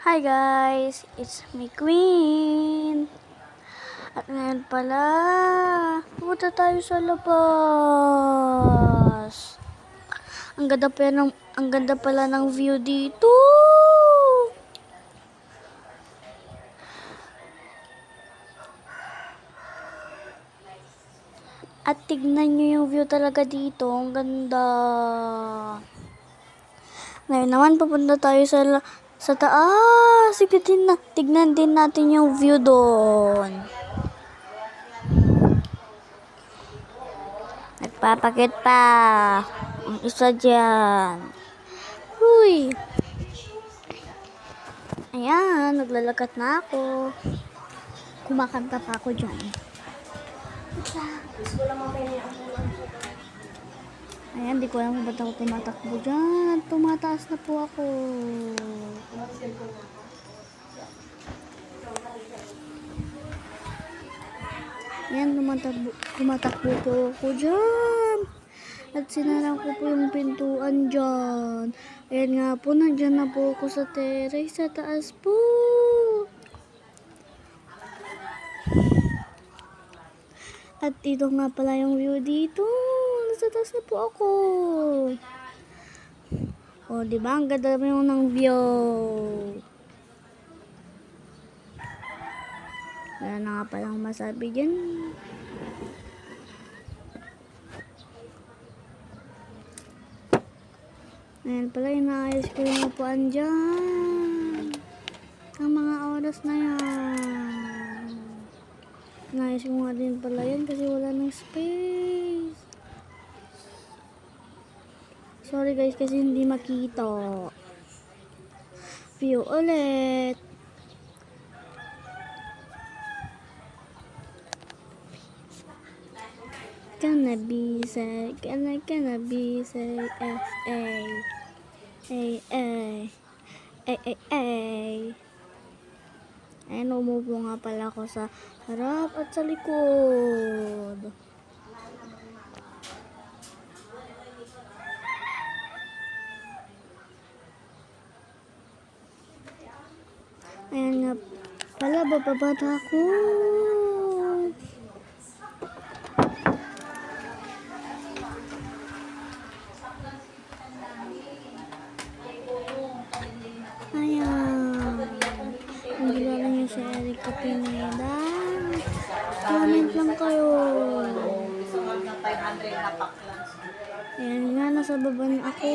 Hi guys, it's me Queen. At ngayon pala, pumunta tayo sa labas. Ang ganda pala ng view dito. At tignan nyo yung view talaga dito. Ang ganda. Ngayon naman, pupunta tayo sa taas. Tignan din natin yung view doon. Nagpapakit pa. Ang isa dyan. Uy. Ayan, naglalakat na ako. Kumakanta pa ako dyan. Ayan, di ko alam kung ba't ako tumatakbo dyan. Tumataas na po ako. Ayan, tumatakbo po ako dyan. At sinarang ko po yung pintuan dyan. Ayan nga po, nandyan na po ako sa terrace sa taas po. At ito nga pala yung view dito. Nasa taas na po ako. O, diba? Ang ganda mo ng view. Wala na nga palang masabi dyan. Ayan pala, inaayos ko yung upuan dyan. Ang mga oras na yan. Inaayos ko nga din pala yan kasi wala ng space. Sorry guys kasi hindi makita. View ulit. Gonna be say, gonna be say, F-A. Ayan, umupo nga pala ako sa harap at sa likod. Ayan nga pala, bababa na ako. Kung kilala niyo si Erica Pineda, comment lang kayo. Ayan nga, nasa baba na ako.